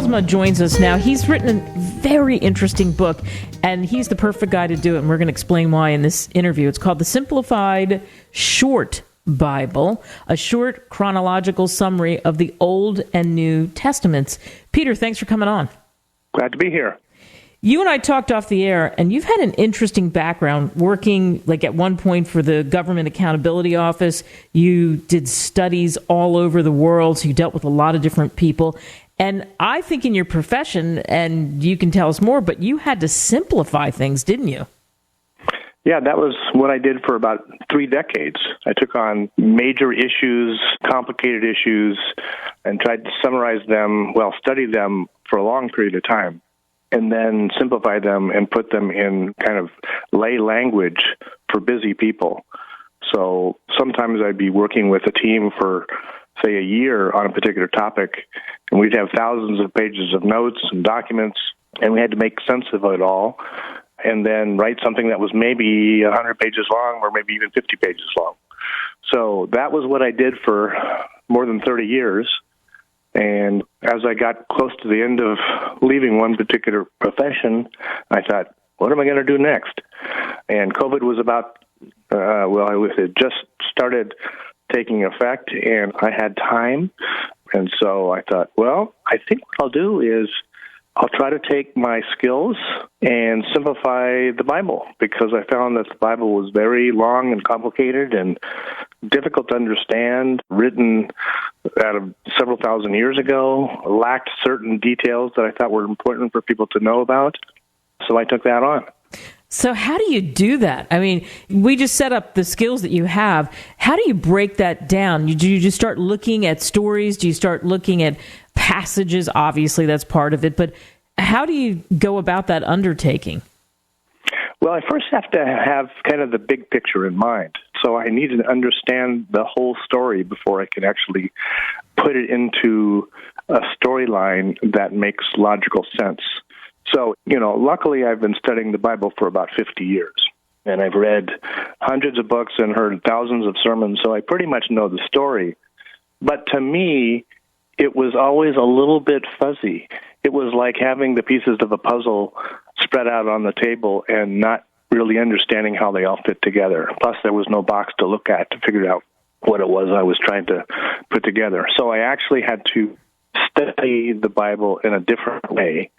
Bylsma joins us now. He's written a very interesting book, and he's the perfect guy to do it, and we're going to explain why in this interview. It's called The Simplified Short Bible, a short chronological summary of the Old and New Testaments. Peter, thanks for coming on. Glad to be here. You and I talked off the air, and you've had an interesting background working, like at one point for the Government Accountability Office. You did studies all over the world, so you dealt with a lot of different people. And I think in your profession, and you can tell us more, but you had to simplify things, didn't you? Yeah, that was what I did for about 3 decades. I took on major issues, complicated issues, and tried to summarize them, study them for a long period of time, and then simplify them and put them in kind of lay language for busy people. So sometimes I'd be working with a team for, say, a year on a particular topic, and we'd have thousands of pages of notes and documents, and we had to make sense of it all, and then write something that was maybe 100 pages long or maybe even 50 pages long. So that was what I did for more than 30 years. And as I got close to the end of leaving one particular profession, I thought, what am I going to do next? And COVID was it just started taking effect, and I had time. And so I thought, I think what I'll do is I'll try to take my skills and simplify the Bible, because I found that the Bible was very long and complicated and difficult to understand, written out of several thousand years ago, lacked certain details that I thought were important for people to know about. So I took that on. So how do you do that? I mean, we just set up the skills that you have. How do you break that down? Do you just start looking at stories? Do you start looking at passages? Obviously, that's part of it. But how do you go about that undertaking? Well, I first have to have kind of the big picture in mind. So I need to understand the whole story before I can actually put it into a storyline that makes logical sense. So, luckily I've been studying the Bible for about 50 years, and I've read hundreds of books and heard thousands of sermons, so I pretty much know the story. But to me, it was always a little bit fuzzy. It was like having the pieces of a puzzle spread out on the table and not really understanding how they all fit together. Plus, there was no box to look at to figure out what it was I was trying to put together. So I actually had to study the Bible in a different way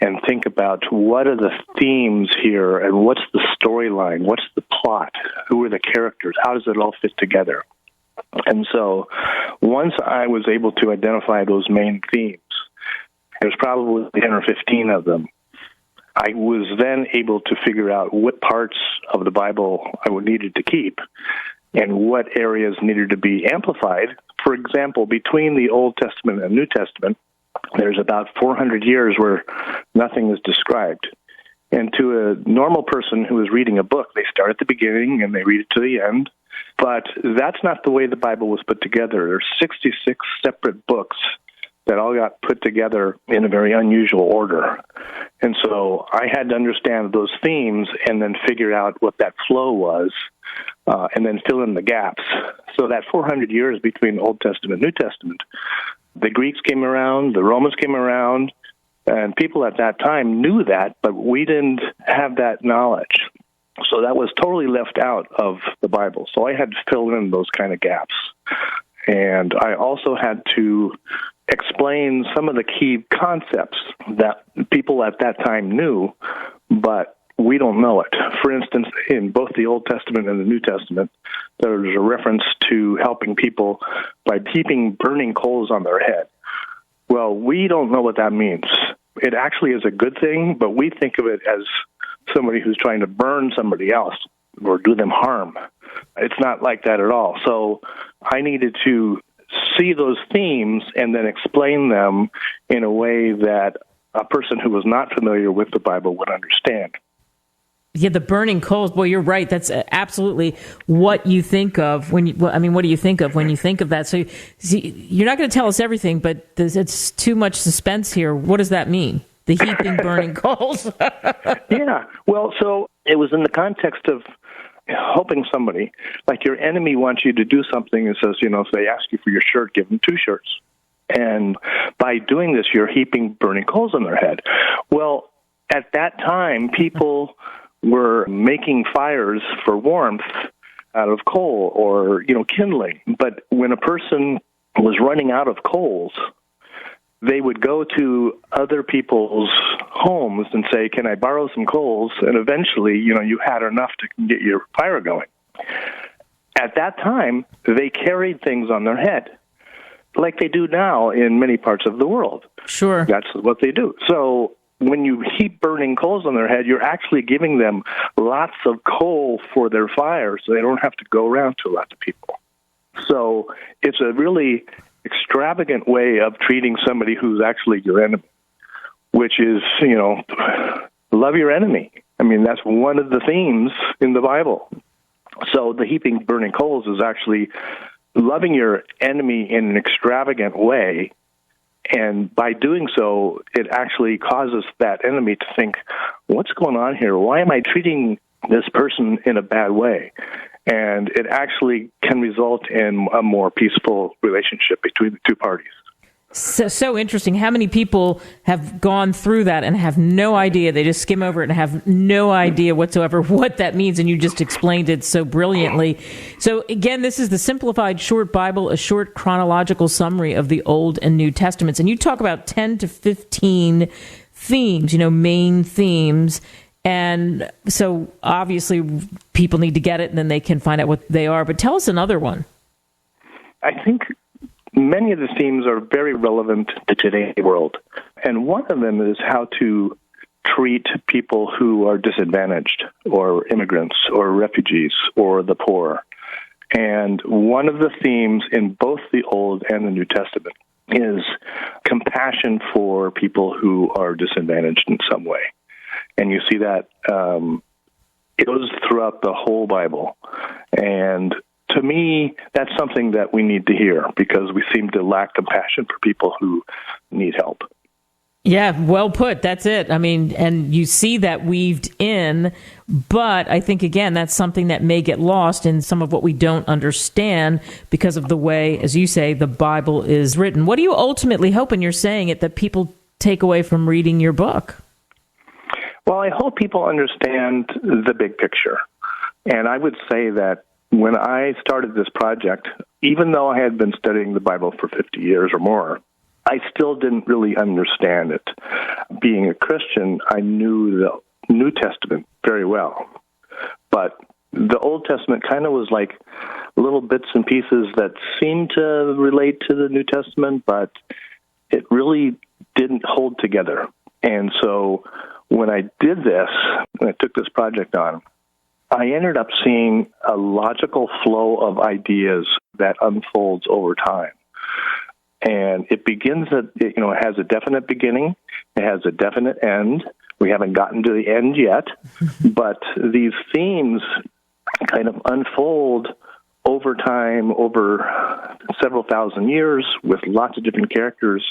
and think about what are the themes here and what's the storyline, what's the plot, who are the characters, how does it all fit together. And so once I was able to identify those main themes, there's probably 10 or 15 of them, I was then able to figure out what parts of the Bible I needed to keep and what areas needed to be amplified. For example, between the Old Testament and New Testament, there's about 400 years where nothing is described. And to a normal person who is reading a book, they start at the beginning and they read it to the end. But that's not the way the Bible was put together. There's 66 separate books that all got put together in a very unusual order. And so I had to understand those themes and then figure out what that flow was, and then fill in the gaps. So that 400 years between Old Testament and New Testament, the Greeks came around, the Romans came around, and people at that time knew that, but we didn't have that knowledge. So that was totally left out of the Bible. So I had to fill in those kind of gaps. And I also had to explain some of the key concepts that people at that time knew, but we don't know it. For instance, in both the Old Testament and the New Testament, there's a reference to helping people by heaping burning coals on their head. Well, we don't know what that means. It actually is a good thing, but we think of it as somebody who's trying to burn somebody else or do them harm. It's not like that at all. So I needed to see those themes and then explain them in a way that a person who was not familiar with the Bible would understand. Yeah, the burning coals. Boy, you're right. That's absolutely what you think of when you, what do you think of when you think of that? So you're not going to tell us everything, but it's too much suspense here. What does that mean? The heaping burning coals? Yeah. Well, so it was in the context of helping somebody. Like your enemy wants you to do something and says, if they ask you for your shirt, give them 2 shirts. And by doing this, you're heaping burning coals on their head. Well, at that time, people were making fires for warmth out of coal or, kindling. But when a person was running out of coals, they would go to other people's homes and say, "Can I borrow some coals?" And eventually, you had enough to get your fire going. At that time, they carried things on their head, like they do now in many parts of the world. Sure. That's what they do. So when you heap burning coals on their head, you're actually giving them lots of coal for their fire, so they don't have to go around to lots of people. So it's a really extravagant way of treating somebody who's actually your enemy, which is, love your enemy. I mean, that's one of the themes in the Bible. So the heaping burning coals is actually loving your enemy in an extravagant way. And by doing so, it actually causes that enemy to think, what's going on here? Why am I treating this person in a bad way? And it actually can result in a more peaceful relationship between the two parties. So interesting. How many people have gone through that and have no idea? They just skim over it and have no idea whatsoever what that means. And you just explained it so brilliantly. So again, this is the Simplified Short Bible, a short chronological summary of the Old and New Testaments. And you talk about 10 to 15 themes, main themes. And so obviously people need to get it and then they can find out what they are. But tell us another one. I think many of the themes are very relevant to today's world. And one of them is how to treat people who are disadvantaged, or immigrants, or refugees, or the poor. And one of the themes in both the Old and the New Testament is compassion for people who are disadvantaged in some way. And you see that it goes throughout the whole Bible. And to me, that's something that we need to hear because we seem to lack compassion for people who need help. Yeah, well put. That's it. I mean, and you see that weaved in, but I think, again, that's something that may get lost in some of what we don't understand because of the way, as you say, the Bible is written. What do you ultimately hope, and you're saying it, that people take away from reading your book? Well, I hope people understand the big picture. And I would say that when I started this project, even though I had been studying the Bible for 50 years or more, I still didn't really understand it. Being a Christian, I knew the New Testament very well. But the Old Testament kind of was like little bits and pieces that seemed to relate to the New Testament, but it really didn't hold together. And so when I did this, when I took this project on, I ended up seeing a logical flow of ideas that unfolds over time. And it begins at, it has a definite beginning, it has a definite end. We haven't gotten to the end yet, but these themes kind of unfold over time, over several thousand years with lots of different characters.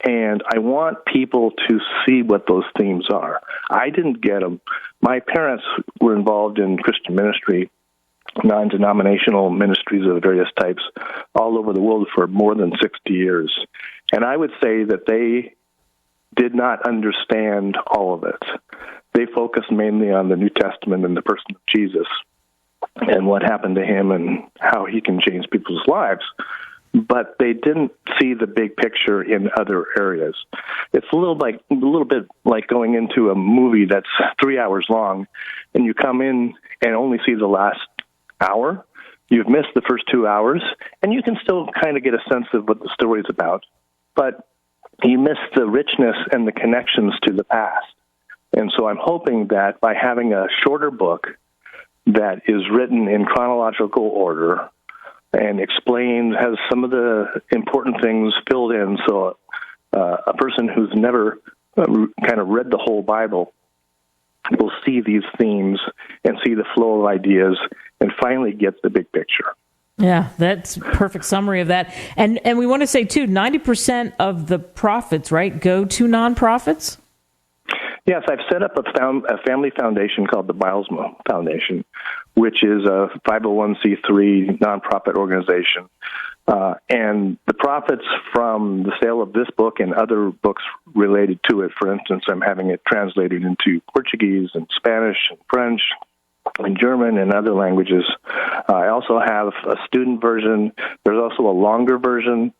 And I want people to see what those themes are. I didn't get them. My parents were involved in Christian ministry, non-denominational ministries of various types all over the world for more than 60 years. And I would say that they did not understand all of it. They focused mainly on the New Testament and the person of Jesus and what happened to him and how he can change people's lives. But they didn't see the big picture in other areas. It's a little bit like going into a movie that's 3 hours long, and you come in and only see the last hour. You've missed the first 2 hours, and you can still kind of get a sense of what the story is about, but you miss the richness and the connections to the past. And so I'm hoping that by having a shorter book that is written in chronological order and explained, has some of the important things filled in, so a person who's never kind of read the whole Bible will see these themes and see the flow of ideas and finally get the big picture. Yeah, that's a perfect summary of that. And we want to say, too, 90% of the profits, right, go to nonprofits? Yes, I've set up a family foundation called the Bylsma Foundation, which is a 501c3 nonprofit organization And the profits from the sale of this book and other books related to it, for instance, I'm having it translated into Portuguese and Spanish and French and German and other languages. I also have a student version. There's also a longer version,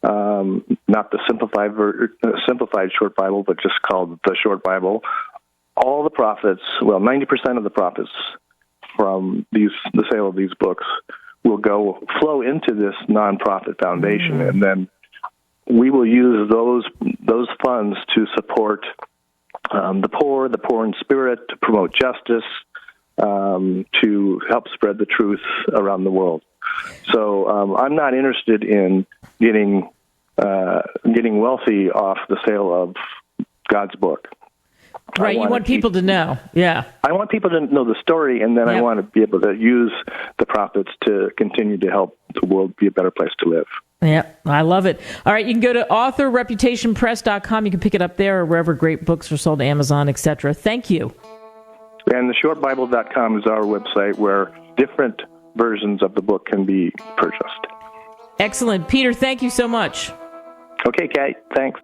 not the simplified Short Bible, but just called the Short Bible. All the profits, 90% of the profits from the sale of these books will flow into this nonprofit foundation, and then we will use those funds to support the poor in spirit, to promote justice, to help spread the truth around the world. So I'm not interested in getting wealthy off the sale of God's book. Right, you want people to know. Yeah. I want people to know the story, and then I want to be able to use the profits to continue to help the world be a better place to live. Yeah, I love it. All right, you can go to authorreputationpress.com. You can pick it up there or wherever great books are sold, Amazon, etc. Thank you. And theshortbible.com is our website where different versions of the book can be purchased. Excellent. Peter, thank you so much. Okay, Kate, thanks.